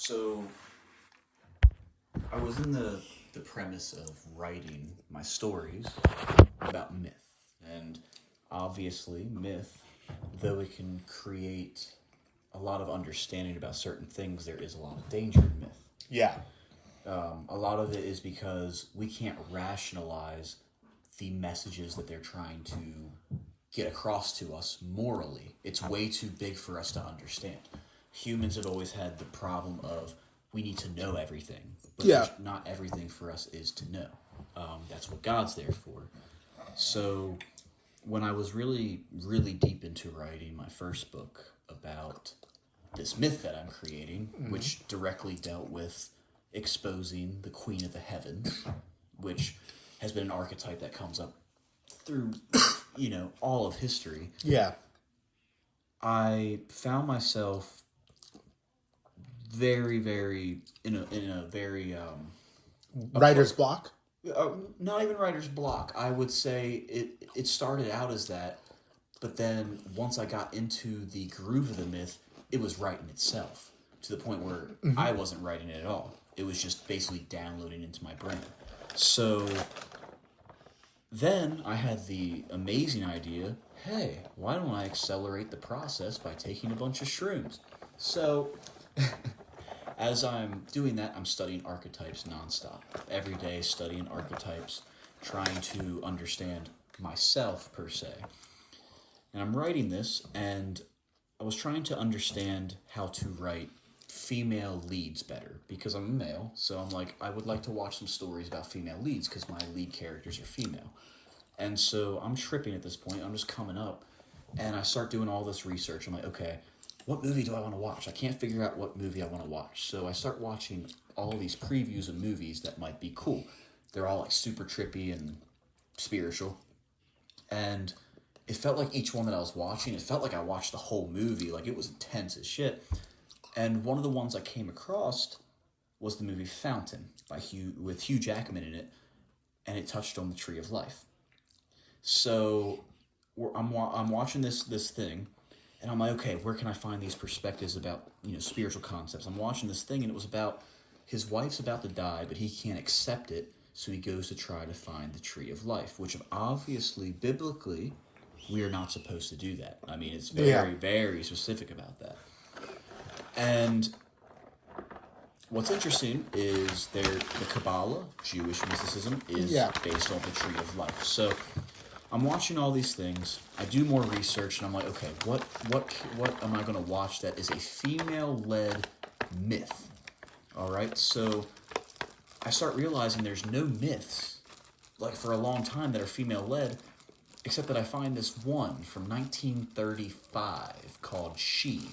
So I was in the premise of writing my stories about myth. And obviously, myth, though it can create a lot of understanding about certain things, there is a lot of danger in myth. Yeah. A lot of it is because we can't rationalize the messages that they're trying to get across to us morally. It's way too big for us to understand. Humans have always had the problem of we need to know everything, but not everything for us is to know. That's what God's there for. So when I was really, really deep into writing my first book about this myth that I'm creating, which directly dealt with exposing the Queen of the Heavens, which has been an archetype that comes up through, all of history. Yeah. I found myself very, very in a very Writer's block. not even writer's block. I would say it started out as that, but then once I got into the groove of the myth, it was writing itself to the point where I wasn't writing it at all. It was just basically downloading into my brain. So then I had the amazing idea, hey, why don't I accelerate the process by taking a bunch of shrooms? So as I'm doing that, I'm studying archetypes nonstop. Every day studying archetypes, trying to understand myself per se. And I'm writing this, and I was trying to understand how to write female leads better because I'm a male. So I'm like, I would like to watch some stories about female leads because my lead characters are female. And so I'm tripping at this point. I'm just coming up, and I start doing all this research. I'm like, okay, what movie do I want to watch? I can't figure out what movie I want to watch. So I start watching all these previews of movies that might be cool. They're all like super trippy and spiritual. And it felt like each one that I was watching, it felt like I watched the whole movie. Like it was intense as shit. And one of the ones I came across was the movie Fountain with Hugh Jackman in it. And it touched on the Tree of Life. So I'm watching this thing. And I'm like, okay, where can I find these perspectives about, spiritual concepts? I'm watching this thing, and it was about his wife's about to die, but he can't accept it, so he goes to try to find the Tree of Life, which obviously, biblically, we are not supposed to do that. I mean, it's very, very specific about that. And what's interesting is the Kabbalah, Jewish mysticism, is based on the Tree of Life. So I'm watching all these things. I do more research, and I'm like, okay, what am I going to watch that is a female-led myth? All right, so I start realizing there's no myths, like for a long time, that are female-led, except that I find this one from 1935 called She.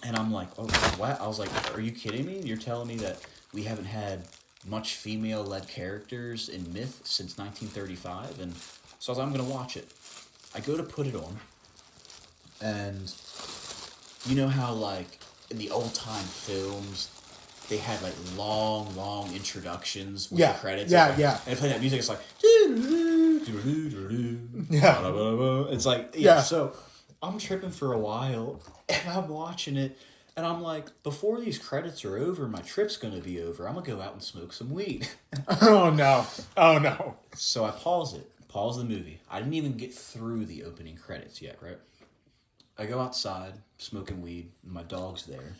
And I'm like, oh, what? I was like, are you kidding me? You're telling me that we haven't had much female-led characters in myth since 1935? And so I was like, I'm going to watch it. I go to put it on, and you know how, like, in the old-time films, they had, like, long introductions with the credits? And they play that music, it's like, it's like, so I'm tripping for a while, and I'm watching it, and I'm like, before these credits are over, my trip's going to be over. I'm going to go out and smoke some weed. Oh, no. So I pause the movie. I didn't even get through the opening credits yet, right? I go outside, smoking weed, and my dog's there.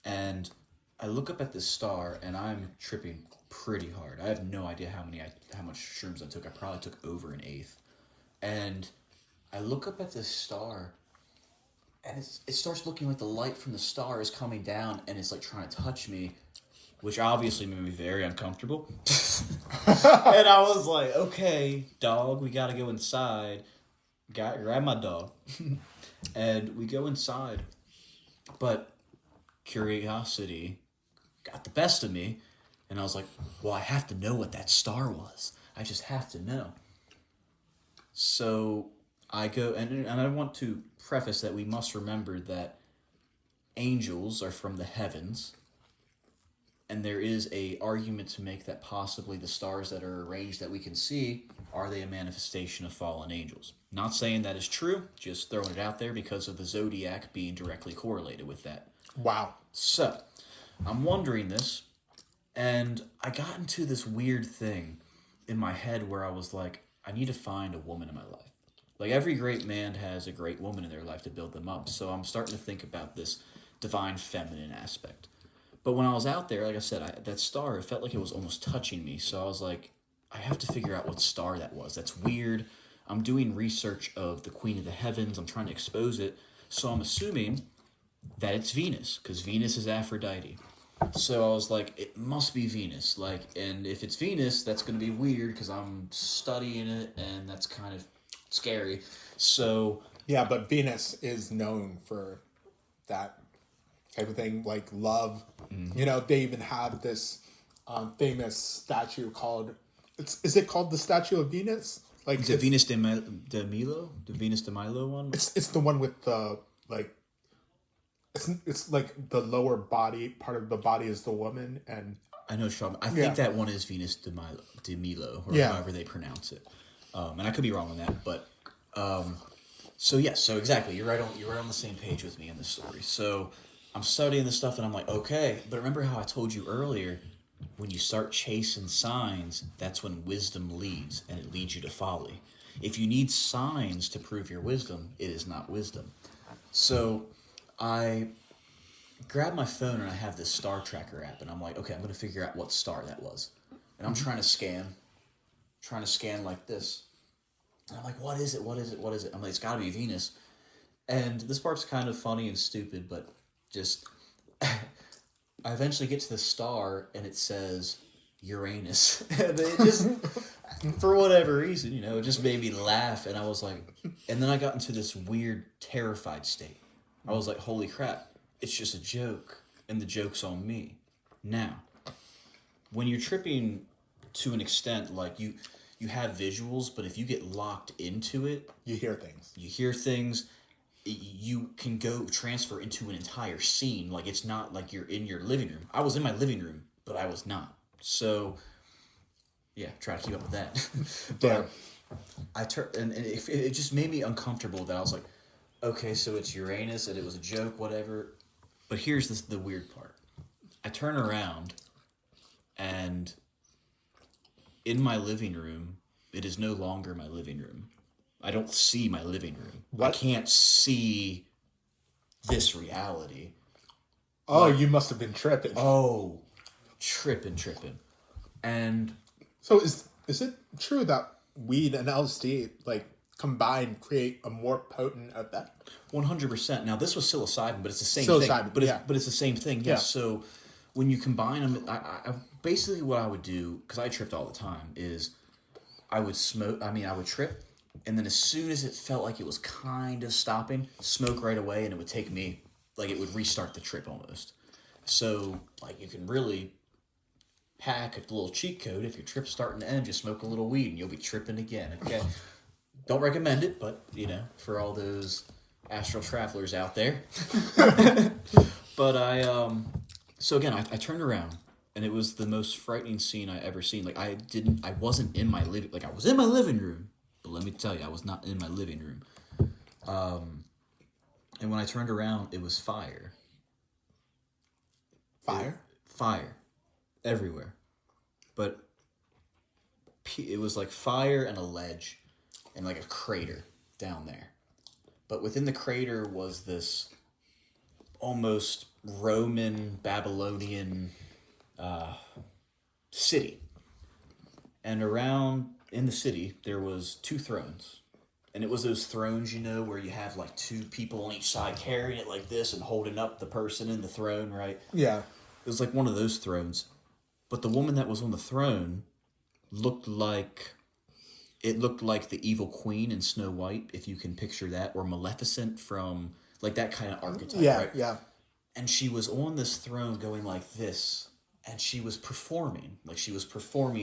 And I look up at this star, and I'm tripping pretty hard. I have no idea how much shrooms I took. I probably took over an eighth. And I look up at this star, and it starts looking like the light from the star is coming down, and it's like trying to touch me, which obviously made me very uncomfortable. And I was like, okay, dog, we gotta go inside. Grab my dog. And we go inside. But curiosity got the best of me, and I was like, well, I have to know what that star was. I just have to know. So I go, and I want to preface that we must remember that angels are from the heavens, And there is a argument to make that possibly the stars that are arranged that we can see, are they a manifestation of fallen angels? Not saying that is true, just throwing it out there because of the zodiac being directly correlated with that. Wow. So, I'm wondering this, and I got into this weird thing in my head where I was like, I need to find a woman in my life. Like, every great man has a great woman in their life to build them up. So I'm starting to think about this divine feminine aspect. But when I was out there, like I said, that star, it felt like it was almost touching me. So I was like, I have to figure out what star that was. That's weird. I'm doing research of the Queen of the Heavens. I'm trying to expose it. So I'm assuming that it's Venus, because Venus is Aphrodite. So I was like, it must be Venus. Like, and if it's Venus, that's going to be weird because I'm studying it, and that's kind of scary. So Yeah, but Venus is known for that type of thing, like love. You know, they even have this famous statue called. Is it called the Statue of Venus? Like, is it Venus de Milo? The Venus de Milo one? It's the one with the like. It's like the lower body part of the body is the woman, and I know, Sean. I think that one is Venus de Milo, or however they pronounce it. And I could be wrong on that, but so exactly, you're right on the same page with me in this story. So I'm studying this stuff, and I'm like, okay, but remember how I told you earlier, when you start chasing signs, that's when wisdom leads, and it leads you to folly. If you need signs to prove your wisdom, it is not wisdom. So I grab my phone, and I have this star tracker app, and I'm like, okay, I'm going to figure out what star that was. And I'm trying to scan like this. And I'm like, what is it? I'm like, it's got to be Venus. And this part's kind of funny and stupid, but just I eventually get to the star, and it says Uranus. And it just, for whatever reason, it just made me laugh. And I was like, and then I got into this weird, terrified state. I was like, holy crap, it's just a joke, and the joke's on me. Now, when you're tripping to an extent, like you have visuals, but if you get locked into it, you hear things. You can go transfer into an entire scene. Like, it's not like you're in your living room. I was in my living room, but I was not. So, yeah, try to keep up with that. But I turned, and it just made me uncomfortable that I was like, okay, so it's Uranus, and it was a joke, whatever. But here's the weird part. I turn around, and in my living room, it is no longer my living room. I don't see my living room. What? I can't see this reality. Oh, you must have been tripping. Oh, tripping. And so is it true that weed and LSD, like, combined create a more potent effect? 100%. Now, this was psilocybin, but it's the same thing. But it's the same thing. Yes. Yeah. So when you combine them, I basically what I would do, because I tripped all the time, is I would trip, and then as soon as it felt like it was kind of stopping, smoke right away, and it would take me, like, it would restart the trip almost. So, like, you can really hack a little cheat code. If your trip's starting to end, just smoke a little weed, and you'll be tripping again. Okay. Don't recommend it, but, for all those astral travelers out there. But so again, I turned around, and it was the most frightening scene I ever seen. Like, I wasn't in my living, like, I was in my living room, but let me tell you, I was not in my living room. And when I turned around, it was fire. Fire. Everywhere. But it was like fire and a ledge and like a crater down there. But within the crater was this almost Roman, Babylonian city. And around in the city, there was 2 thrones. And it was those thrones, where you have like 2 people on each side carrying it like this and holding up the person in the throne, right? Yeah. It was like one of those thrones. But the woman that was on the throne looked like the evil queen in Snow White, if you can picture that, or Maleficent from like that kind of archetype, right? Yeah. And she was on this throne going like this, and she was performing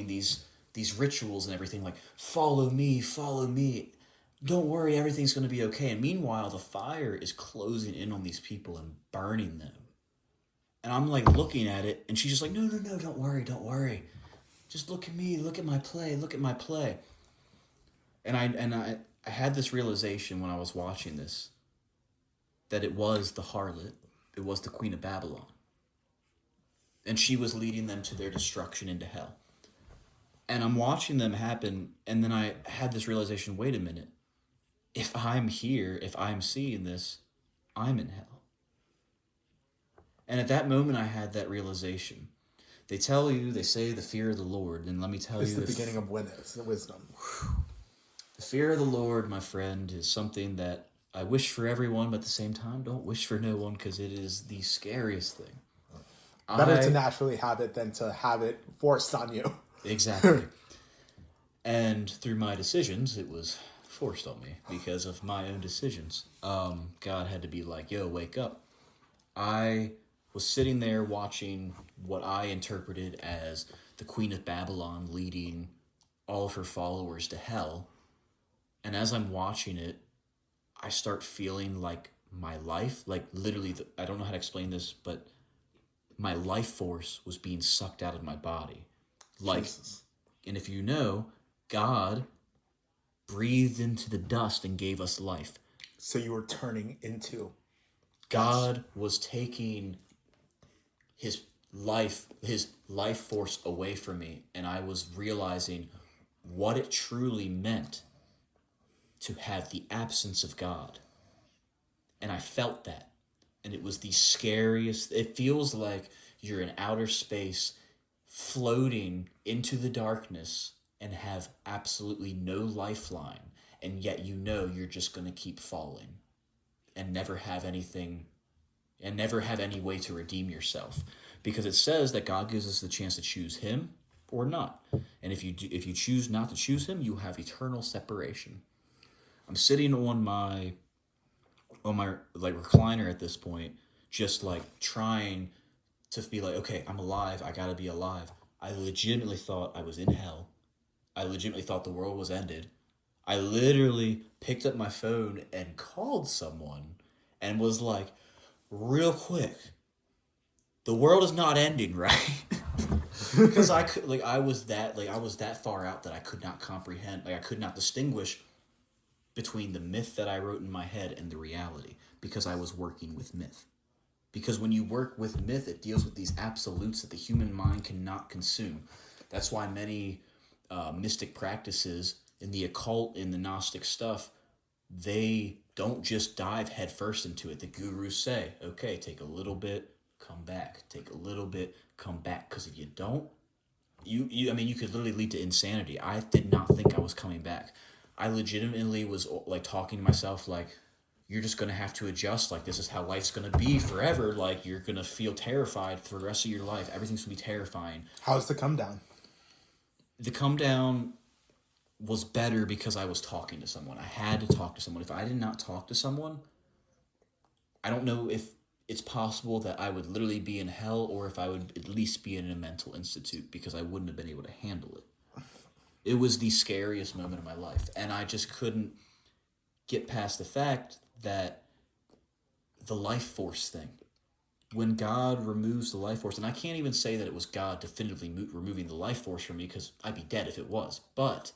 these rituals and everything, like, follow me, don't worry, everything's going to be okay. And meanwhile, the fire is closing in on these people and burning them. And I'm like looking at it, and she's just like, no, no, no, don't worry, don't worry. Just look at me, look at my play, look at my play. And I had this realization when I was watching this, that it was the harlot, it was the Queen of Babylon. And she was leading them to their destruction into hell. And I'm watching them happen, and then I had this realization, wait a minute. If I'm here, if I'm seeing this, I'm in hell. And at that moment, I had that realization. They say the fear of the Lord, and let me tell you... It's the beginning of wisdom. The fear of the Lord, my friend, is something that I wish for everyone, but at the same time, don't wish for no one, because it is the scariest thing. Better to naturally have it than to have it forced on you. Exactly. And through my decisions, it was forced on me because of my own decisions. God had to be like, yo, wake up. I was sitting there watching what I interpreted as the Queen of Babylon leading all of her followers to hell. And as I'm watching it, I start feeling like my life, like literally, I don't know how to explain this, but my life force was being sucked out of my body. Like, Jesus. And if you know, God breathed into the dust and gave us life. So you were turning into... God was taking his life force away from me, and I was realizing what it truly meant to have the absence of God. And I felt that. And it was the scariest. It feels like you're in outer space, floating into the darkness, and have absolutely no lifeline. And yet you know you're just going to keep falling and never have anything, and never have any way to redeem yourself. Because it says that God gives us the chance to choose him or not. And if you choose not to choose him, you have eternal separation. I'm sitting on my like recliner at this point, just like trying to be like, okay, I'm alive. I gotta be alive. I legitimately thought I was in hell. I legitimately thought the world was ended. I literally picked up my phone and called someone and was like, real quick, the world is not ending, right? Because I was that far out that I could not comprehend, I could not distinguish between the myth that I wrote in my head and the reality, because I was working with myth. Because when you work with myth, it deals with these absolutes that the human mind cannot consume. That's why many mystic practices in the occult, in the Gnostic stuff, they don't just dive headfirst into it. The gurus say, okay, take a little bit, come back. Take a little bit, come back. Because if you don't, you could literally lead to insanity. I did not think I was coming back. I legitimately was like talking to myself like, you're just going to have to adjust. Like, this is how life's going to be forever. Like, you're going to feel terrified for the rest of your life. Everything's going to be terrifying. How's the come down? The come down was better because I was talking to someone. I had to talk to someone. If I did not talk to someone, I don't know if it's possible that I would literally be in hell or if I would at least be in a mental institute, because I wouldn't have been able to handle it. It was the scariest moment of my life, and I just couldn't get past the fact that the life force thing, when God removes the life force, and I can't even say that it was God definitively removing the life force from me, because I'd be dead if it was, but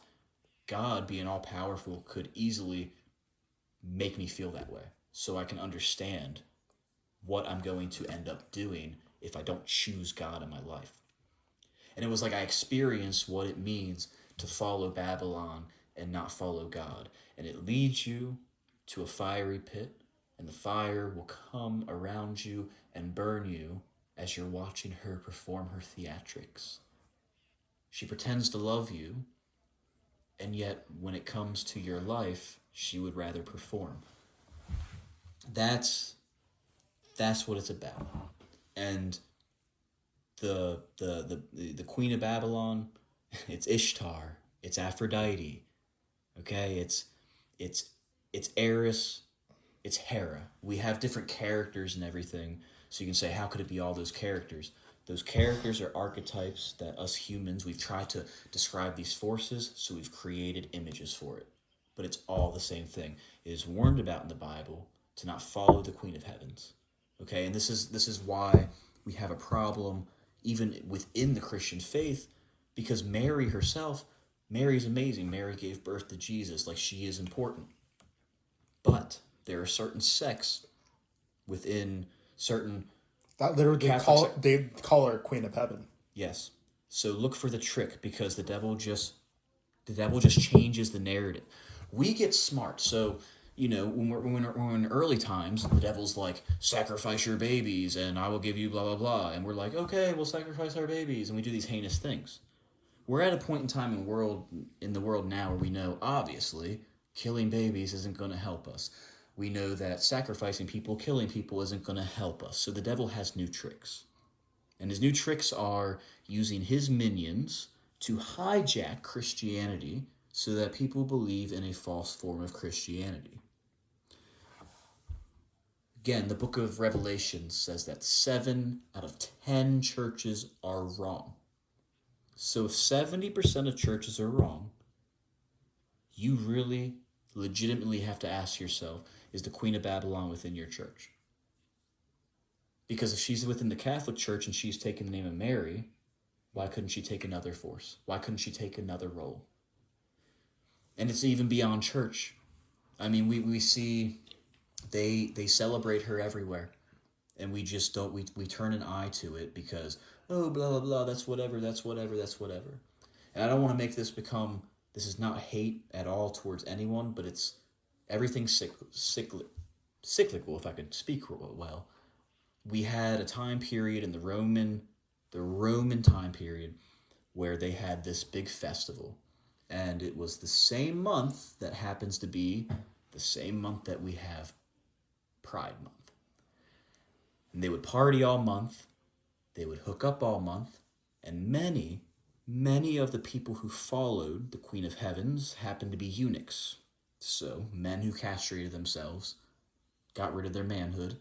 God, being all-powerful, could easily make me feel that way, so I can understand what I'm going to end up doing if I don't choose God in my life. And it was like I experienced what it means to follow Babylon and not follow God. And it leads you to a fiery pit, and the fire will come around you and burn you as you're watching her perform her theatrics. She pretends to love you, and yet when it comes to your life, she would rather perform. That's what it's about. And the Queen of Babylon, it's Ishtar, it's Aphrodite, okay? It's Eris, it's Hera. We have different characters and everything, so you can say, how could it be all those characters? Those characters are archetypes that us humans, we've tried to describe these forces, so we've created images for it. But it's all the same thing. It is warned about in the Bible to not follow the Queen of Heavens. Okay, and this is why We have a problem even within the Christian faith because Mary herself, Mary's amazing. Mary gave birth to Jesus, like she is important. But there are certain sects within certain That literally they call her Queen of Heaven. Yes. So look for the trick because the devil just changes the narrative. We get smart. So, when we're in early times, the devil's like, sacrifice your babies and I will give you blah, blah, blah. And we're like, okay, we'll sacrifice our babies. And we do these heinous things. We're at a point in time in the world now where we know, obviously, killing babies isn't going to help us. We know that sacrificing people, killing people isn't going to help us. So the devil has new tricks. And his new tricks are using his minions to hijack Christianity so that people believe in a false form of Christianity. Again, the book of Revelation says that 7 out of 10 churches are wrong. So if 70% of churches are wrong, you really legitimately have to ask yourself, is the Queen of Babylon within your church? Because if she's within the Catholic Church and she's taken the name of Mary, why couldn't she take another force? Why couldn't she take another role? And it's even beyond church. I mean, we see they celebrate her everywhere. And we just don't, we turn an eye to it because, oh, blah, blah, blah, that's whatever. And I don't want to make this is not hate at all towards anyone, but it's everything cyclical, if I could speak well. We had a time period in the Roman time period where they had this big festival. And it was the same month that happens to be the same month that we have Pride Month. And they would party all month. They would hook up all month. And many of the people who followed the Queen of Heavens happened to be eunuchs. So men who castrated themselves, got rid of their manhood.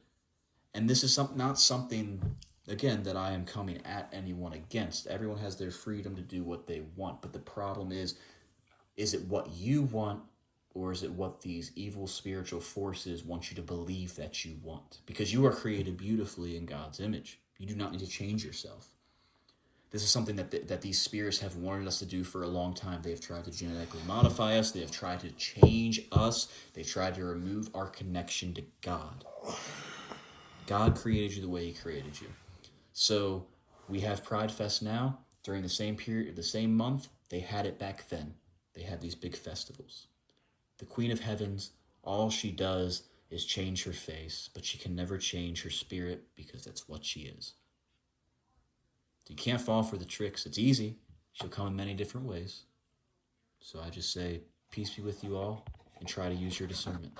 And this is not something, again, that I am coming at anyone against. Everyone has their freedom to do what they want. But the problem is it what you want, or is it what these evil spiritual forces want you to believe that you want? Because you are created beautifully in God's image. You do not need to change yourself. This is something that these spirits have warned us to do for a long time. They have tried to genetically modify us. They have tried to change us. They've tried to remove our connection to God. God created you the way he created you. So we have Pride Fest now. During the same period, the same month, they had it back then. They had these big festivals. The Queen of Heavens, all she does is change her face, but she can never change her spirit because that's what she is. You can't fall for the tricks. It's easy. She'll come in many different ways. So I just say, peace be with you all, and try to use your discernment.